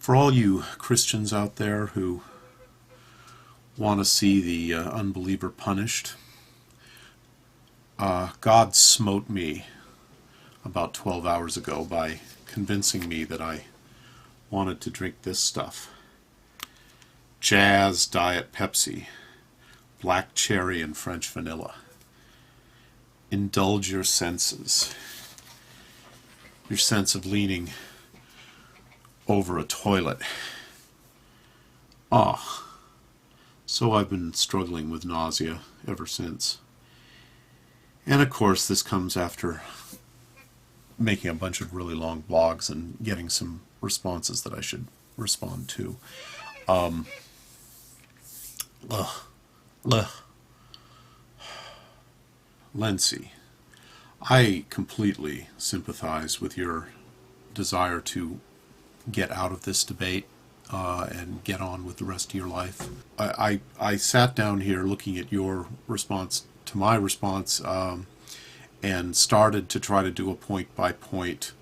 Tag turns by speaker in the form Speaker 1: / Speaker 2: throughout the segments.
Speaker 1: For all you Christians out there who want to see the unbeliever punished, God smote me about 12 hours ago by convincing me that I wanted to drink this stuff. Jazz Diet Pepsi, black cherry and French vanilla. Indulge your senses. Your sense of leaning over a toilet. So I've been struggling with nausea ever since. And of course this comes after making a bunch of really long blogs and getting some responses that I should respond to. Lency, I completely sympathize with your desire to get out of this debate and get on with the rest of your life. I sat down here looking at your response to my response and started to try to do a point-by-point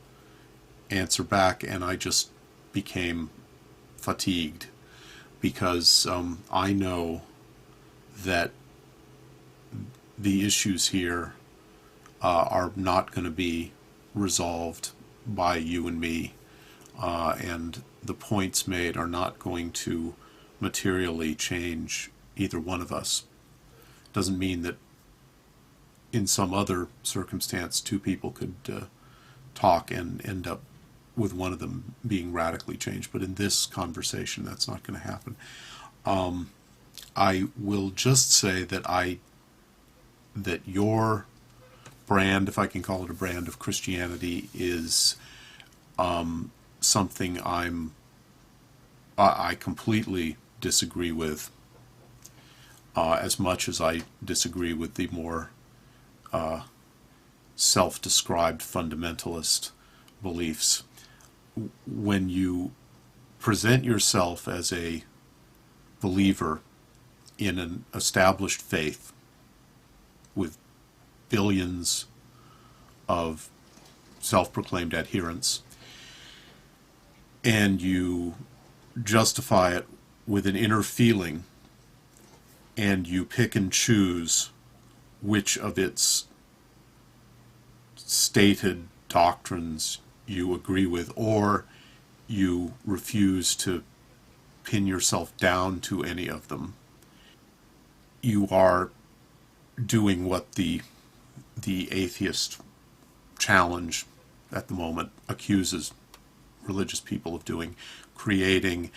Speaker 1: answer back, and I just became fatigued because I know that the issues here are not going to be resolved by you and me, and the points made are not going to materially change either one of us. Doesn't mean that in some other circumstance two people could talk and end up with one of them being radically changed, but in this conversation that's not going to happen. I will just say that your brand, if I can call it a brand of Christianity, is something I completely disagree with, as much as I disagree with the more self-described fundamentalist beliefs. When you present yourself as a believer in an established faith with billions of self-proclaimed adherents, and you justify it with an inner feeling, and you pick and choose which of its stated doctrines you agree with, or you refuse to pin yourself down to any of them, you are doing what the atheist challenge at the moment accuses religious people of doing, creating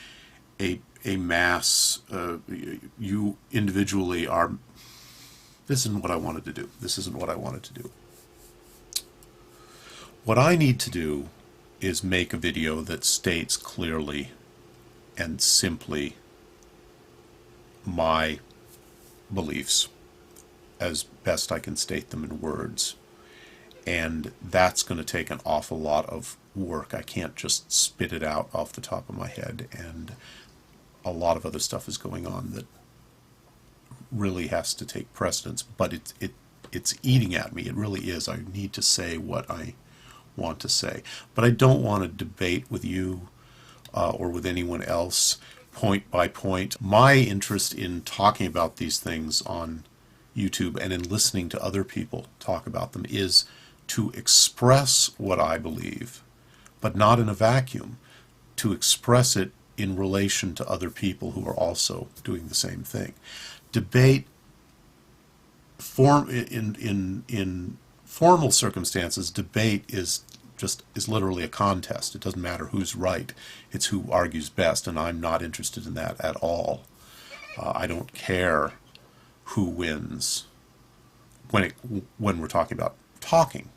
Speaker 1: a mass. You individually are, this isn't what I wanted to do. This isn't what I wanted to do. What I need to do is make a video that states clearly and simply my beliefs as best I can state them in words. And that's going to take an awful lot of work. I can't just spit it out off the top of my head, and a lot of other stuff is going on that really has to take precedence, but it's eating at me. It really is. I need to say what I want to say, but I don't want to debate with you or with anyone else point by point. My interest in talking about these things on YouTube and in listening to other people talk about them is to express what I believe, but not in a vacuum, to express it in relation to other people who are also doing the same thing. Debate in formal circumstances, debate is literally a contest. It doesn't matter who's right, it's who argues best, and I'm not interested in that at all. I don't care who wins when we're talking about talking.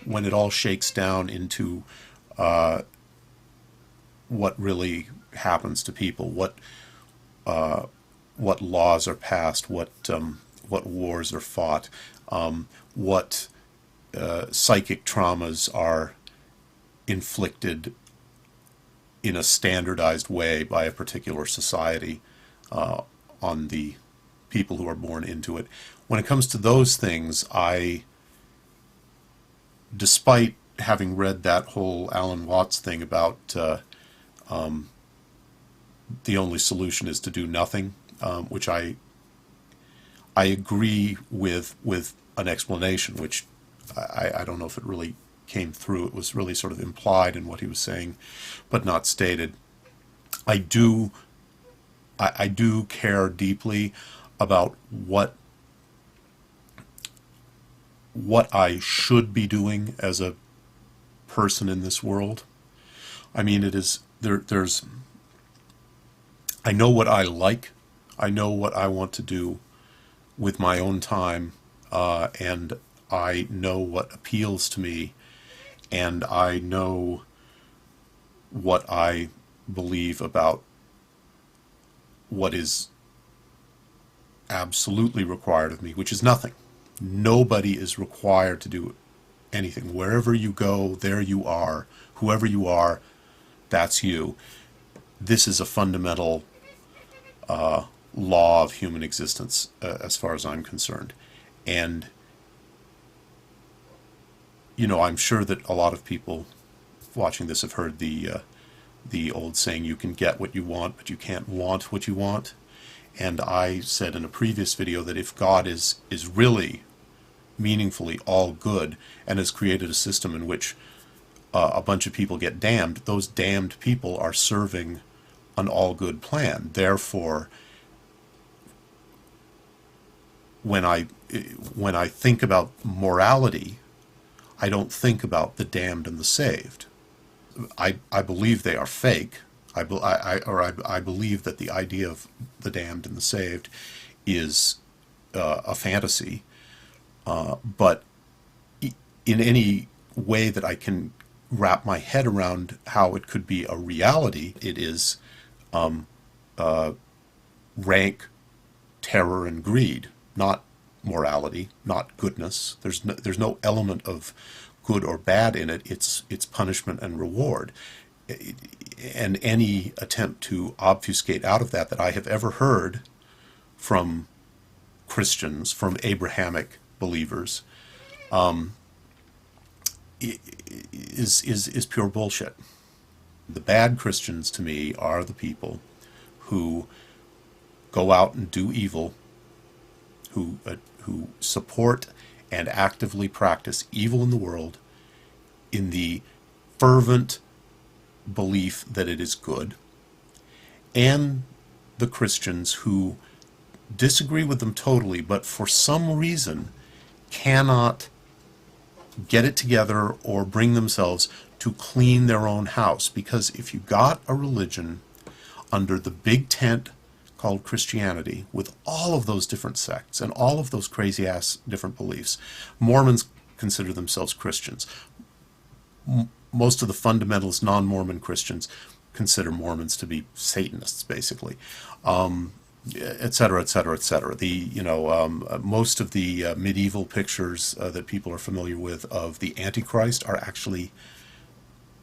Speaker 1: When it all shakes down into what really happens to people, what laws are passed, what wars are fought, what psychic traumas are inflicted in a standardized way by a particular society on the people who are born into it. When it comes to those things, despite having read that whole Alan Watts thing about the only solution is to do nothing, which I agree with an explanation, which I don't know if it really came through. It was really sort of implied in what he was saying, but not stated. I do care deeply about what I should be doing as a person in this world. I mean, it is there's I know what I like. I know what I want to do with my own time, and I know what appeals to me, and I know what I believe about what is absolutely required of me, which is nothing. Nobody is required to do anything. Wherever you go, there you are. Whoever you are, that's you. This is a fundamental law of human existence, as far as I'm concerned. And, I'm sure that a lot of people watching this have heard the old saying, you can get what you want, but you can't want what you want. And I said in a previous video that if God is really meaningfully all good and has created a system in which a bunch of people get damned, those damned people are serving an all good plan. Therefore, when I think about morality, I don't think about the damned and the saved. I believe they are fake. I believe that the idea of the damned and the saved is a fantasy. But in any way that I can wrap my head around how it could be a reality, it is rank terror and greed, not morality, not goodness. There's no element of good or bad in it. It's punishment and reward. And any attempt to obfuscate out of that I have ever heard from Christians, from Abrahamic believers, is pure bullshit. The bad Christians to me are the people who go out and do evil, who support and actively practice evil in the world in the fervent belief that it is good, and the Christians who disagree with them totally, but for some reason cannot get it together or bring themselves to clean their own house. Because if you got a religion under the big tent called Christianity, with all of those different sects and all of those crazy ass different beliefs, Mormons consider themselves Christians. Most of the fundamentalist non-Mormon Christians consider Mormons to be Satanists, basically, et cetera, et cetera, et cetera. Most of the medieval pictures that people are familiar with of the Antichrist are actually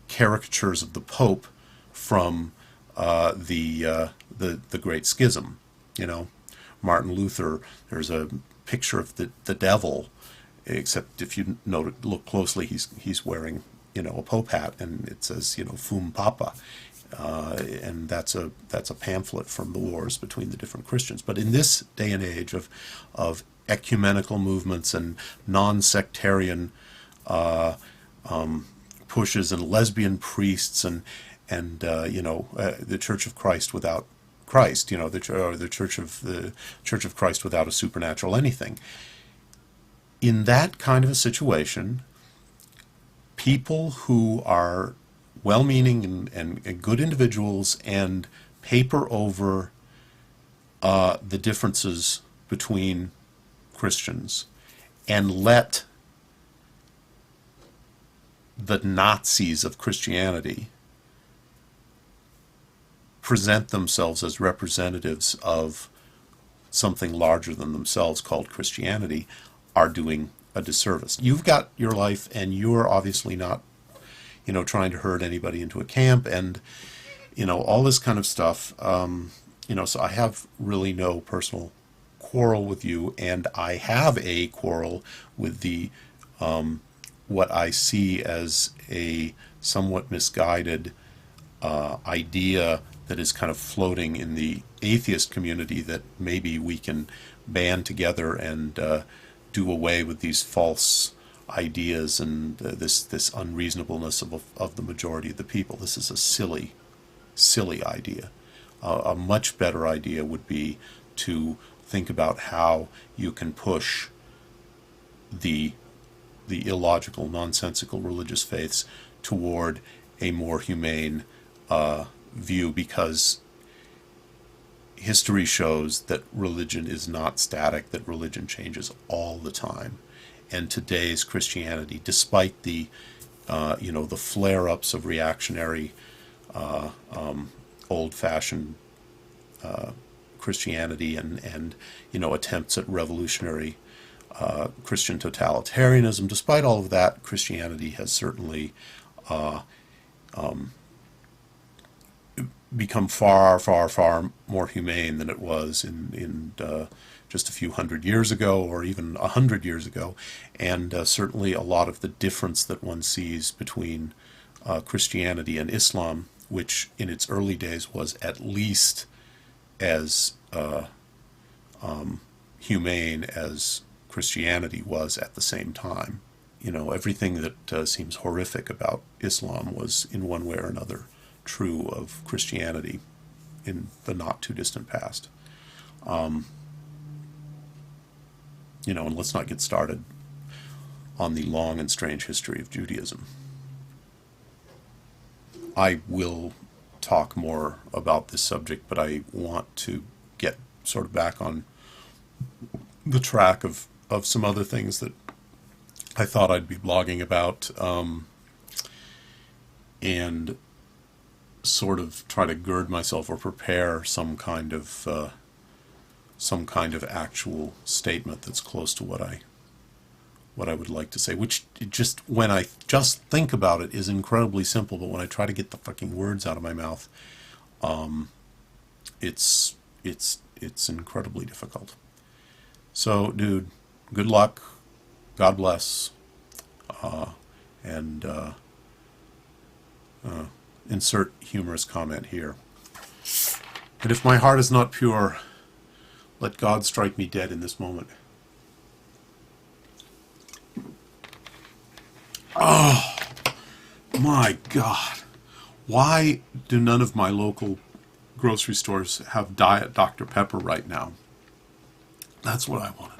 Speaker 1: caricatures of the Pope from the Great Schism. Martin Luther. There's a picture of the devil, except if you look closely, he's wearing a Pope hat, and it says Fum Papa, and that's a pamphlet from the wars between the different Christians. But in this day and age of ecumenical movements and non-sectarian pushes and lesbian priests and the Church of Christ without Christ, the Church of Christ without a supernatural anything. In that kind of a situation, people who are well-meaning and good individuals and paper over the differences between Christians and let the Nazis of Christianity present themselves as representatives of something larger than themselves called Christianity are doing a disservice. You've got your life, and you're obviously not, trying to herd anybody into a camp, and, all this kind of stuff. So I have really no personal quarrel with you, and I have a quarrel with the what I see as a somewhat misguided idea that is kind of floating in the atheist community, that maybe we can band together and do away with these false ideas and this unreasonableness of the majority of the people. This is a silly idea. A much better idea would be to think about how you can push the illogical, nonsensical religious faiths toward a more humane view, because history shows that religion is not static, that religion changes all the time. And today's Christianity, despite the the flare-ups of reactionary, old-fashioned Christianity and attempts at revolutionary Christian totalitarianism, despite all of that, Christianity has certainly become far, far, far more humane than it was in just a few hundred years ago, or even 100 years ago. And certainly a lot of the difference that one sees between Christianity and Islam, which in its early days was at least as humane as Christianity was at the same time. Everything that seems horrific about Islam was in one way or another true of Christianity in the not too distant past. And let's not get started on the long and strange history of Judaism. I will talk more about this subject, but I want to get sort of back on the track of some other things that I thought I'd be blogging about, and sort of try to gird myself or prepare some kind of actual statement that's close to what I would like to say, which just, when I just think about it, is incredibly simple, but when I try to get the fucking words out of my mouth, it's incredibly difficult. So, dude, good luck, God bless, and insert humorous comment here. And if my heart is not pure, let God strike me dead in this moment. Oh, my God. Why do none of my local grocery stores have Diet Dr. Pepper right now? That's what I want to know.